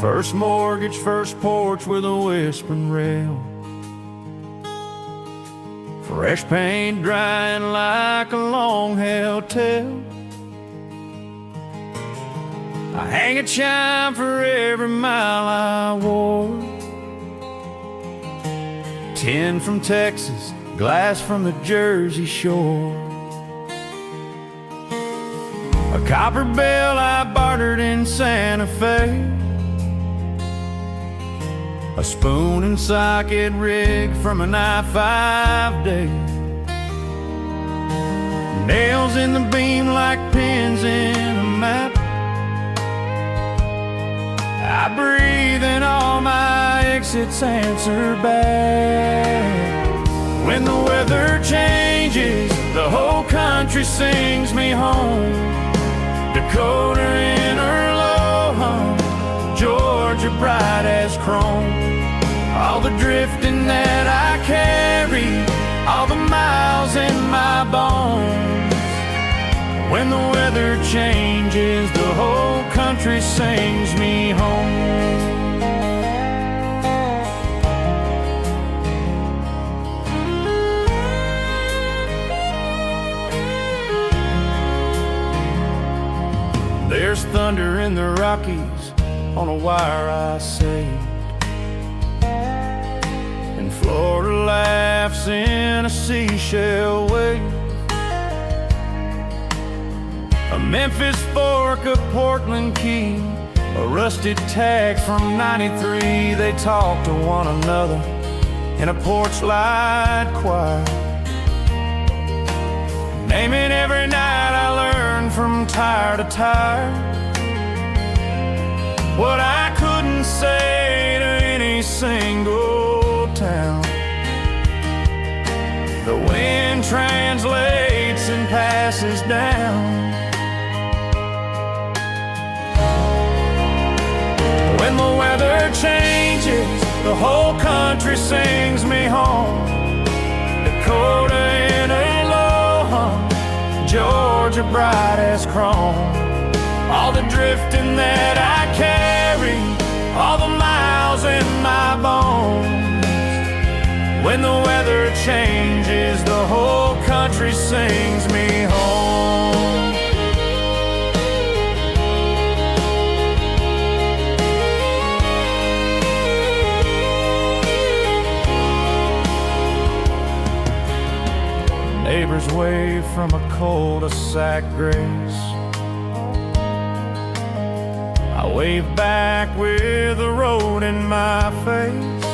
First mortgage, first porch with a whispering rail, fresh paint drying like a long-held tale. I hang a chime for every mile I wore, tin from Texas, glass from the Jersey Shore. A copper bell I bartered in Santa Fe, a spoon and socket rig from an I-5 day, nails in the beam like pins in a map. I breathe and all my exits answer back. When the weather changes, the whole country sings me home. Dakota in her low hum, Georgia bright as chrome. All the drifting that I carry, all the miles in my bones. When the weather changes, the whole country sings me home. There's thunder in the Rockies on a wire I saved, and Florida laughs in a seashell wave. A Memphis fork, a Portland key, a rusted tag from '93. They talk to one another in a porch light choir, naming every night I learned from tire to tire what I couldn't say to any single town. The wind translates and passes down. When the weather changes, the whole country sings me home. Dakota in a low hum, Georgia bright as chrome. All the drifting that I carry, all the miles in my bones. When the weather changes, the whole country sings me home. Neighbors wave from a cul-de-sac grace. I wave back with the road in my face.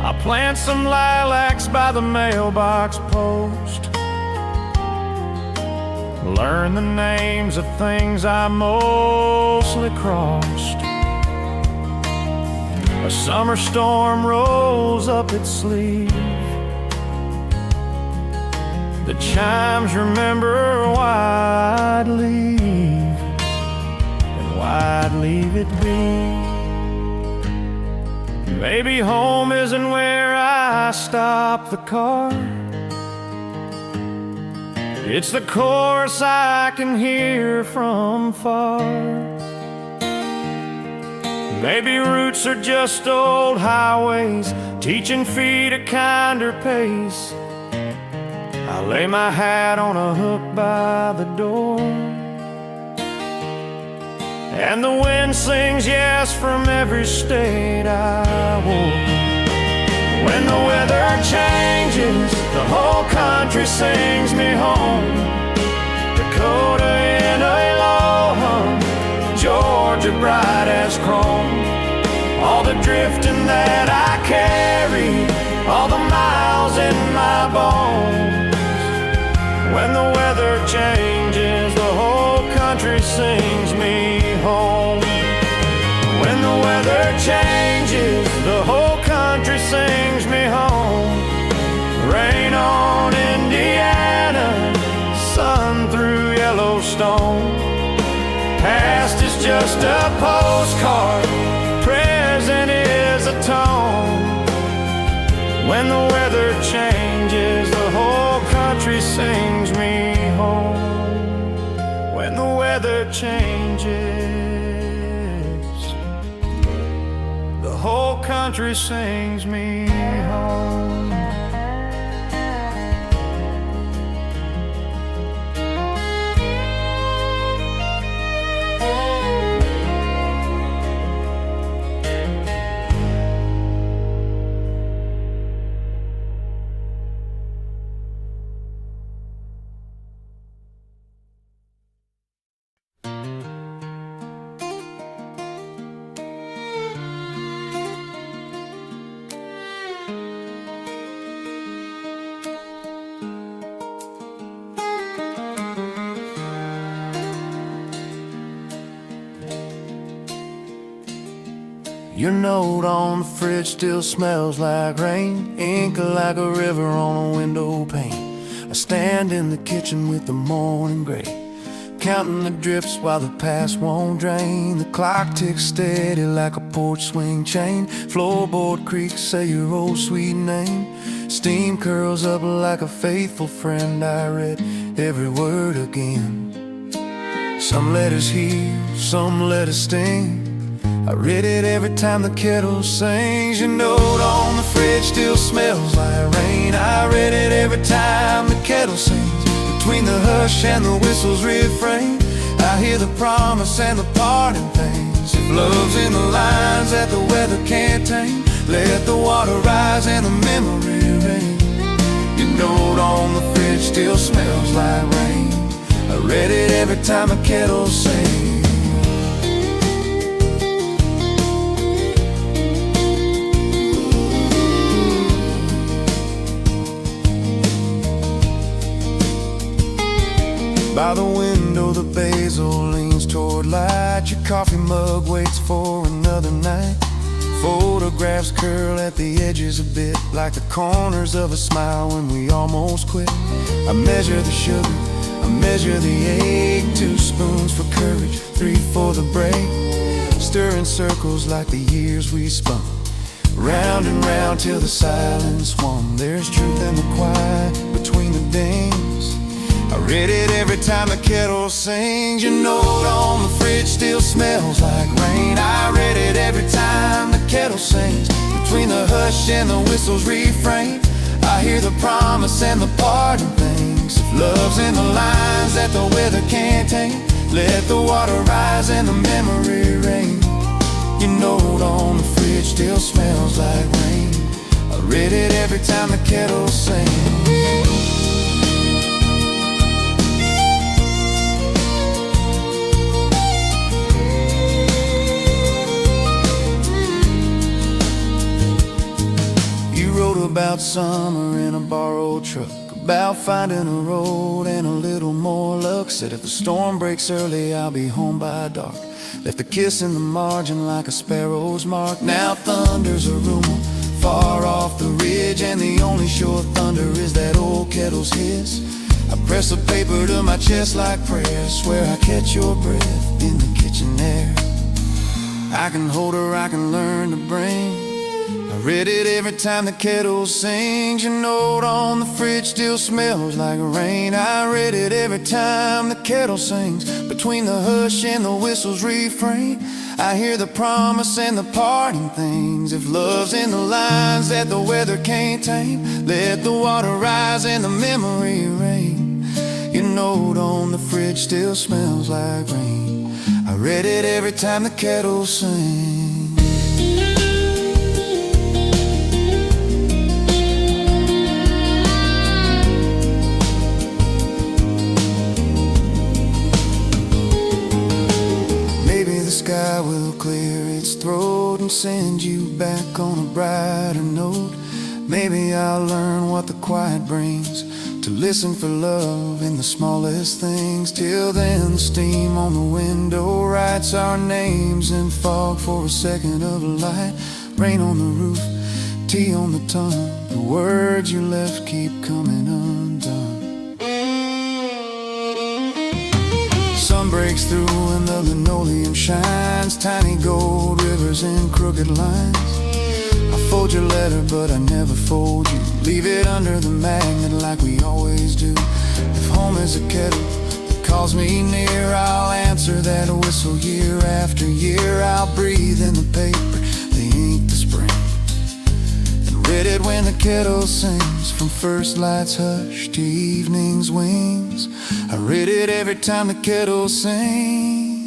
I plant some lilacs by the mailbox post, learn the names of things I mostly crossed. A summer storm rolls up its sleeve, the chimes remember why I'd leave, and why I'd leave it be. Maybe home isn't where I stop the car, it's the chorus I can hear from far. Maybe roots are just old highways, teaching feet a kinder pace. I lay my hat on a hook by the door, and the wind sings yes from every state I wore. When the weather changes, the whole country sings me home. Dakota in a low hum, Georgia bright as chrome. All the drifting that I carry, all the miles in my bones. When the weather changes, the whole country sings me home. When the weather changes, the whole country sings me home. Rain on Indiana, sun through Yellowstone. Past is just a postcard, present is a tone. When the weather changes, sings me home. When the weather changes, the whole country sings me home. Your note on the fridge still smells like rain, ink like a river on a window pane. I stand in the kitchen with the morning gray, counting the drips while the past won't drain. The clock ticks steady like a porch swing chain. Floorboard creaks say your old sweet name. Steam curls up like a faithful friend. I read every word again. Some letters heal, some letters sting. I read it every time the kettle sings. Your note on the fridge still smells like rain. I read it every time the kettle sings. Between the hush and the whistle's refrain, I hear the promise and the parting things. If love's in the lines that the weather can't tame, let the water rise and the memory rain. Your note on the fridge still smells like rain. I read it every time the kettle sings. By the window the basil leans toward light. Your coffee mug waits for another night. Photographs curl at the edges a bit, like the corners of a smile when we almost quit. I measure the sugar, I measure the egg. 2 spoons for courage, 3 for the break. Stir in circles like the years we spun, round and round till the silence won. There's truth in the quiet between the dings. I read it every time the kettle sings. Your note on the fridge still smells like rain. I read it every time the kettle sings. Between the hush and the whistle's refrain, I hear the promise and the parting things. If love's in the lines that the weather can't tame, let the water rise and the memory rain. Your note on the fridge still smells like rain. I read it every time the kettle sings. About summer in a borrowed truck, about finding a road and a little more luck. Said if the storm breaks early, I'll be home by dark. Left a kiss in the margin like a sparrow's mark. Now thunder's a rumor far off the ridge, and the only sure thunder is that old kettle's hiss. I press the paper to my chest like prayer, swear I catch your breath in the kitchen air. I can hold her, I can learn to bring. I read it every time the kettle sings. Your note on the fridge still smells like rain. I read it every time the kettle sings. Between the hush and the whistle's refrain, I hear the promise and the parting things. If love's in the lines that the weather can't tame, let the water rise and the memory rain. Your note on the fridge still smells like rain. I read it every time the kettle sings. Sky will clear its throat and send you back on a brighter note. Maybe I'll learn what the quiet brings, to listen for love in the smallest things. Till then, the steam on the window writes our names in fog for a second of light. Rain on the roof, tea on the tongue, the words you left keep coming undone. Sun breaks through and the linoleum shines, tiny gold rivers in crooked lines. I fold your letter, but I never fold you. Leave it under the magnet like we always do. If home is a kettle that calls me near, I'll answer that whistle year after year. I'll breathe in the paper, the ink, the spring, and read it when the kettle sings. From first light's hush to evening's wings, I read it every time the kettle sings.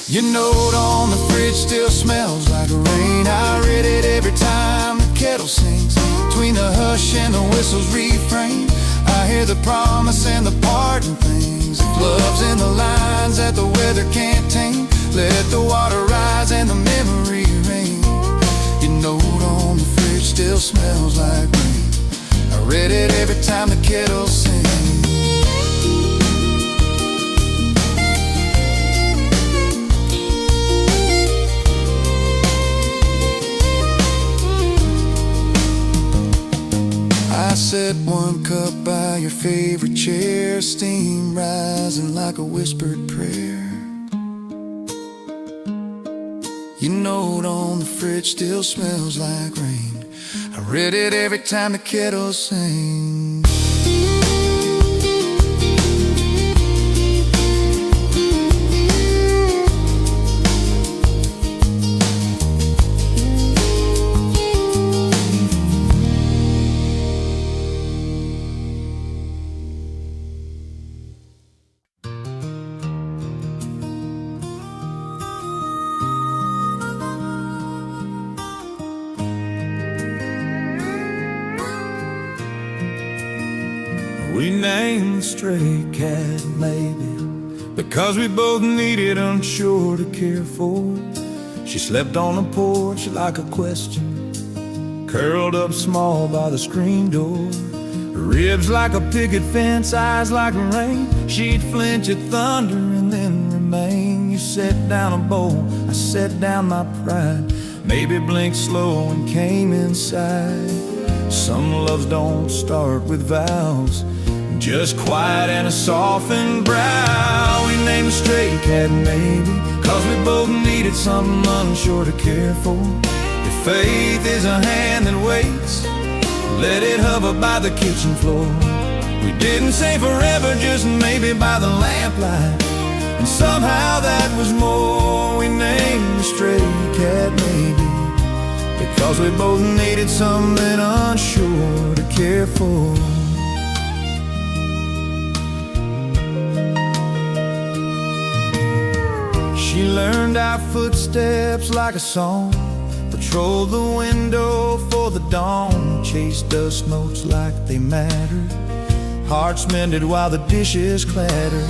Your note on the fridge still smells like rain. I read it every time the kettle sings. Between the hush and the whistle's refrain, I hear the promise and the parting things. If love's in the lines that the weather can't tame, let the water rise and the memory rain. Your note on the fridge still smells like rain. I read it every time the kettle sings. I set one cup by your favorite chair, steam rising like a whispered prayer. Your note on the fridge still smells like rain. I read it every time the kettle sings. We named the stray cat maybe because we both needed unsure to care for. She slept on the porch like a question, curled up small by the screen door. Ribs like a picket fence, eyes like rain. She'd flinch at thunder and then remain. You set down a bowl, I set down my pride. Maybe blinked slow and came inside. Some loves don't start with vows, just quiet and a softened brow. We named the stray cat maybe cause we both needed something unsure to care for. If faith is a hand that waits, let it hover by the kitchen floor. We didn't say forever, just maybe by the lamplight, and somehow that was more. We named the stray cat maybe because we both needed something unsure to care for. She learned our footsteps like a song, patrolled the window for the dawn, chased dust notes like they mattered, hearts mended while the dishes clattered.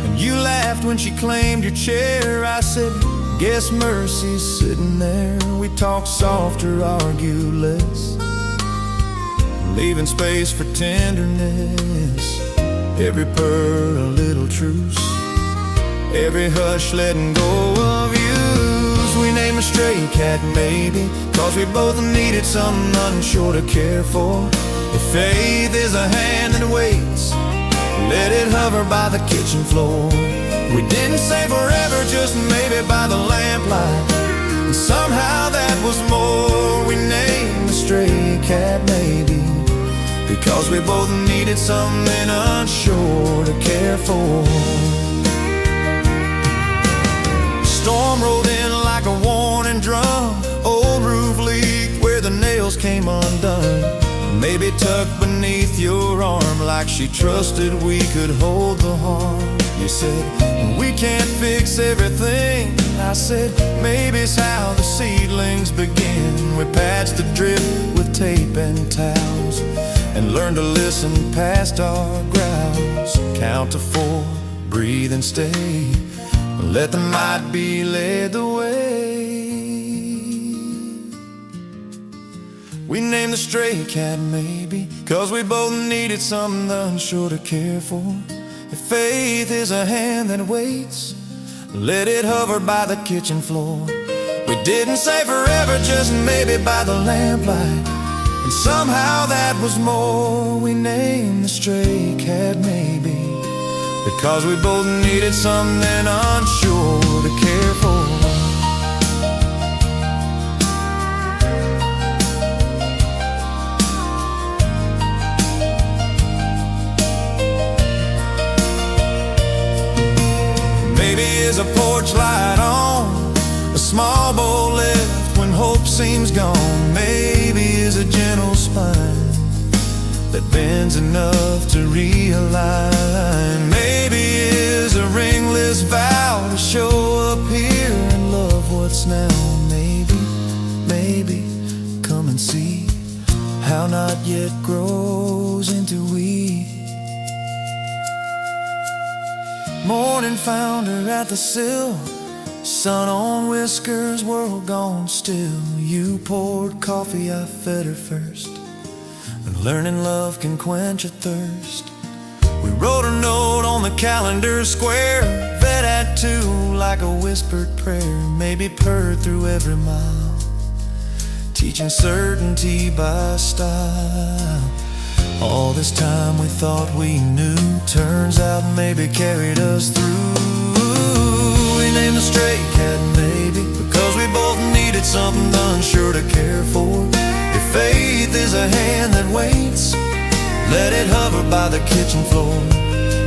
And you laughed when she claimed your chair. I said, guess mercy's sitting there. We talked softer, argued less, leaving space for tenderness. Every purr a little truce, every hush letting go of use. We named a stray cat maybe cause we both needed something unsure to care for. If faith is a hand that waits, let it hover by the kitchen floor. We didn't say forever, just maybe by the lamplight, and somehow that was more. We named the stray cat maybe because we both needed something unsure to care for. Storm rolled in like a warning drum, old roof leaked where the nails came undone. Maybe tucked beneath your arm like she trusted we could hold the harm. You said, we can't fix everything. I said, maybe it's how the seedlings begin. We patched the drip with tape and towels and learned to listen past our growls. Count to 4, breathe and stay. Let the might be led the way. We named the stray cat maybe cause we both needed something unsure to care for. If faith is a hand that waits, let it hover by the kitchen floor. We didn't say forever, just maybe by the lamplight, and somehow that was more. We named the stray cat maybe because we both needed something unsure to care for. is a porch light on, a small bowl left when hope seems gone. Maybe is a gentle spine that bends enough to realign. Maybe is a ringless vow to show up here and love what's now. Maybe, come and see how not yet grows into we. Morning found her at the sill, sun on whiskers, world gone still. You poured coffee, I fed her first, and learning love can quench a thirst. We wrote a note on the calendar square, fed at 2 like a whispered prayer, maybe purred through every mile, teaching certainty by style. All this time we thought we knew, turns out maybe carried us through. We named the stray cat maybe because we both needed something unsure to care for. If faith is a hand that waits, let it hover by the kitchen floor.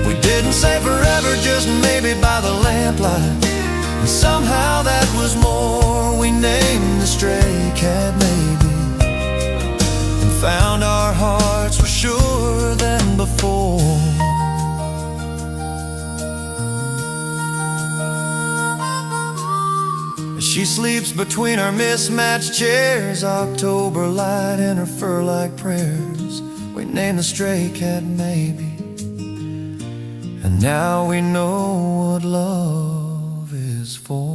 We didn't say forever, just maybe by the lamplight, and somehow that was more. We named the stray cat maybe, and found our hearts were surer than before. As she sleeps between our mismatched chairs, October light in her fur like prayers, we named the stray cat maybe, and now we know what love is for.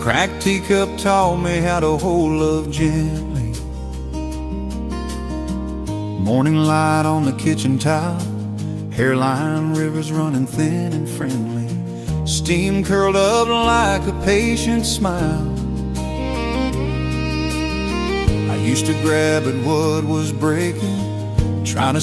Cracked teacup taught me how to hold love gently. Morning light on the kitchen tile, hairline rivers running thin and friendly, steam curled up like a patient smile. I used to grab at what was breaking, trying to